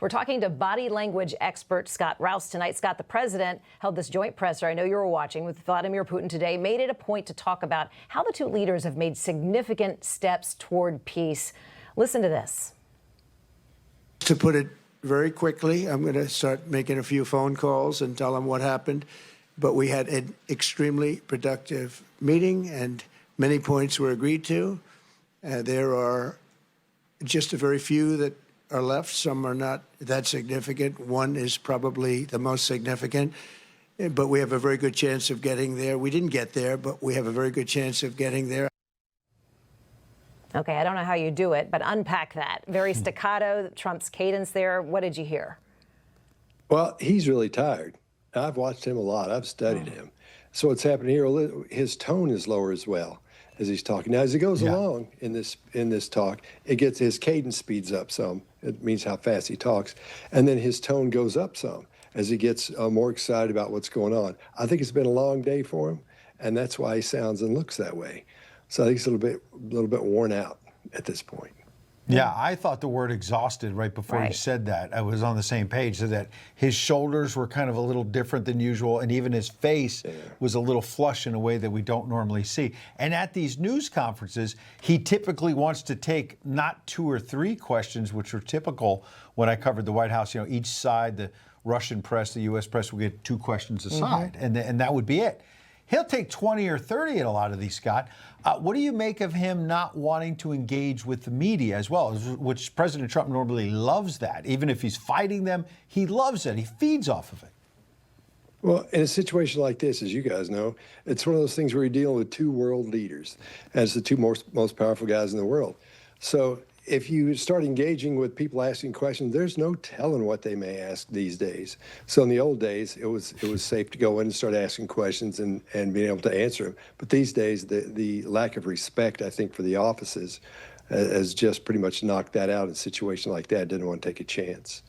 We're talking to body language expert Scott Rouse tonight. Scott, the president held this joint presser, I know you were watching, with Vladimir Putin today, made it a point to talk about how the two leaders have made significant steps toward peace. Listen to this. To put it very quickly, I'm going to start making a few phone calls and tell them what happened. But we had an extremely productive meeting, and many points were agreed to. There are just a very few that are left. Some are not that significant. One is probably the most significant, but we have a very good chance of getting there. We didn't get there, but we have a very good chance of getting there. Okay, I don't know how you do it, but unpack that. Very staccato, Trump's cadence there. What did you hear? Well, he's really tired. I've watched him a lot. I've studied him. So what's happening here, his tone is lower as well as he's talking. Now, as he goes along in this talk, his cadence speeds up some. It means how fast he talks. And then his tone goes up some as he gets more excited about what's going on. I think it's been a long day for him, and that's why he sounds and looks that way. So I think he's a little bit worn out at this point. Yeah, I thought the word exhausted right before you said that. I was on the same page, so that his shoulders were kind of a little different than usual, and even his face was a little flush in a way that we don't normally see. And at these news conferences, he typically wants to take not 2 or 3 questions, which are typical when I covered the White House. You know, each side, the Russian press, the U.S. press, would get 2 questions aside, and that would be it. He'll take 20 or 30 at a lot of these, Scott. What do you make of him not wanting to engage with the media as well, which President Trump normally loves that. Even if he's fighting them, he loves it. He feeds off of it. Well, in a situation like this, as you guys know, it's one of those things where you're dealing with 2 world leaders as the 2 most powerful guys in the world. So if you start engaging with people asking questions, there's no telling what they may ask these days. So in the old days, it was safe to go in and start asking questions and being able to answer them. But these days, the lack of respect, I think, for the offices has just pretty much knocked that out in a situation like that. Didn't want to take a chance.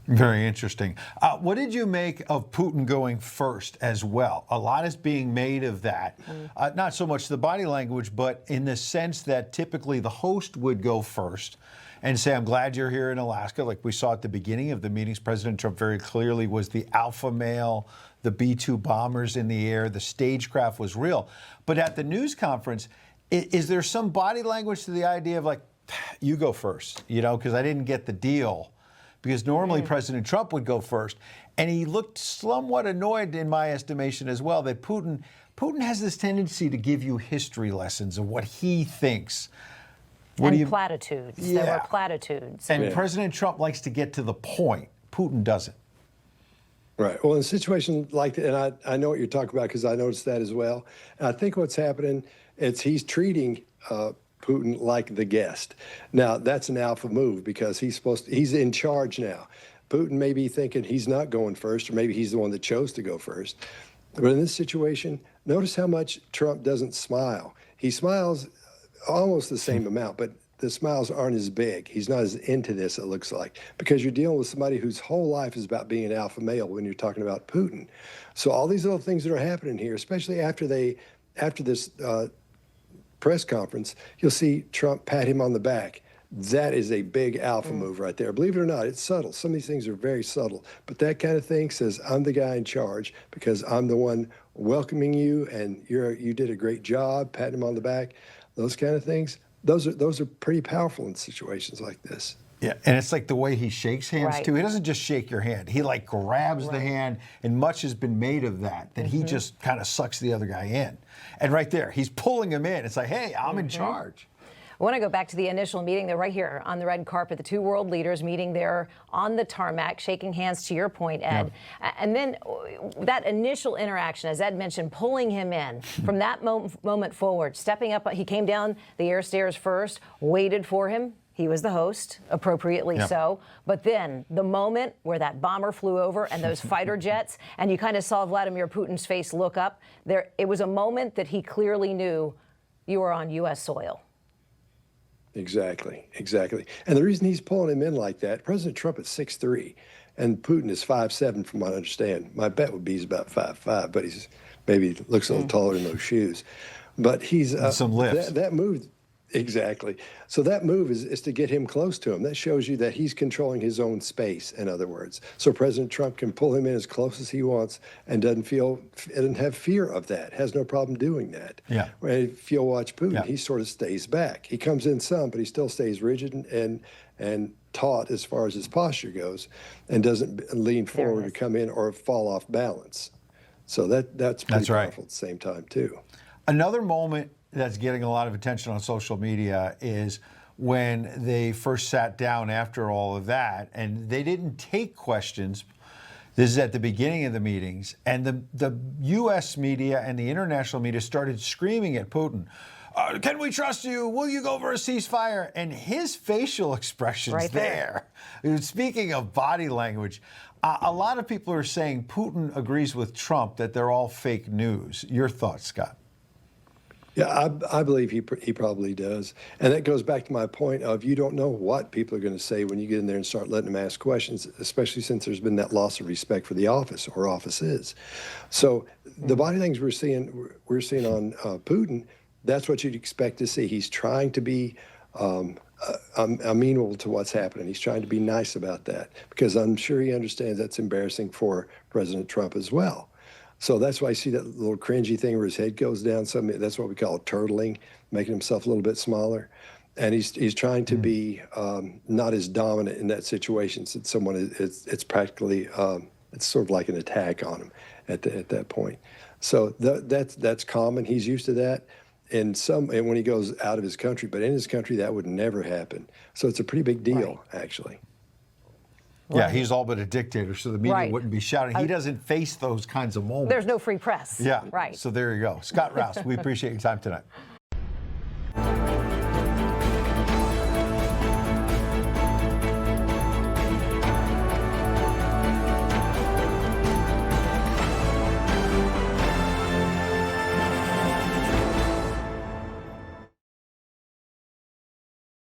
Very interesting. What did you make of Putin going first as well? A lot is being made of that. Not so much the body language, but in the sense that typically the host would go first and say, I'm glad you're here in Alaska. Like we saw at the beginning of the meetings, President Trump very clearly was the alpha male, the B-2 bombers in the air, the stagecraft was real. But at the news conference, is there some body language to the idea of like, you go first, you know, because I didn't get the deal? Because normally President Trump would go first. And he looked somewhat annoyed, in my estimation, as well, that Putin has this tendency to give you history lessons of what he thinks. Platitudes. Yeah. There were platitudes. And President Trump likes to get to the point. Putin doesn't. Right. Well, in a situation like that, and I know what you're talking about because I noticed that as well. And I think what's happening is he's treating Putin like the guest. Now, that's an alpha move because he's in charge now. Putin may be thinking he's not going first, or maybe he's the one that chose to go first. But in this situation, notice how much Trump doesn't smile. He smiles almost the same amount, but the smiles aren't as big. He's not as into this, it looks like, because you're dealing with somebody whose whole life is about being an alpha male when you're talking about Putin. So all these little things that are happening here, especially after this press conference, you'll see Trump pat him on the back. That is a big alpha move right there. Believe it or not, it's subtle. Some of these things are very subtle. But that kind of thing says, I'm the guy in charge because I'm the one welcoming you and you did a great job, patting him on the back. Those kind of things, those are pretty powerful in situations like this. Yeah, and it's like the way he shakes hands, too. He doesn't just shake your hand. He, like, grabs the hand, and much has been made of that he just kind of sucks the other guy in. And right there, he's pulling him in. It's like, hey, I'm in charge. I want to go back to the initial meeting. They're right here on the red carpet, the 2 world leaders meeting there on the tarmac, shaking hands, to your point, Ed. And then that initial interaction, as Ed mentioned, pulling him in from that moment forward, stepping up. He came down the air stairs first, waited for him. He was the host, appropriately so. But then the moment where that bomber flew over and those fighter jets, and you kind of saw Vladimir Putin's face look up, it was a moment that he clearly knew you were on U.S. soil. Exactly. And the reason he's pulling him in like that, President Trump is 6'3", and Putin is 5'7", from what I understand. My bet would be he's about 5'5", but maybe looks a little taller in those shoes. But he's some lifts. That move. Exactly. So that move is to get him close to him. That shows you that he's controlling his own space, in other words. So President Trump can pull him in as close as he wants and doesn't have fear of that, has no problem doing that. Yeah. If you'll watch Putin, Yeah. he sort of stays back. He comes in some, but he still stays rigid and taut as far as his posture goes, and doesn't lean forward to come in or fall off balance. So that's pretty right. powerful at the same time, too. Another moment that's getting a lot of attention on social media is when they first sat down after all of that, and they didn't take questions. This is at the beginning of the meetings, and the U.S. media and the international media started screaming at Putin, can we trust you? Will you go for a ceasefire? And his facial expressions Right there. Speaking of body language, a lot of people are saying Putin agrees with Trump that they're all fake news. Your thoughts, Scott? Yeah, I believe he probably does. And that goes back to my point of you don't know what people are going to say when you get in there and start letting them ask questions, especially since there's been that loss of respect for the office or offices. So the body language we're seeing on Putin, that's what you'd expect to see. He's trying to be amenable to what's happening. He's trying to be nice about that because I'm sure he understands that's embarrassing for President Trump as well. So that's why I see that little cringy thing where his head goes down. That's what we call turtling, making himself a little bit smaller. And he's trying to be not as dominant in that situation. Since it's practically it's sort of like an attack on him at that point. So that's common. He's used to that. And when he goes out of his country, but in his country that would never happen. So it's a pretty big deal, actually. Yeah, he's all but a dictator, so the media Right. wouldn't be shouting. He doesn't face those kinds of moments. There's no free press. Yeah. Right. So there you go. Scott Rouse, we appreciate your time tonight.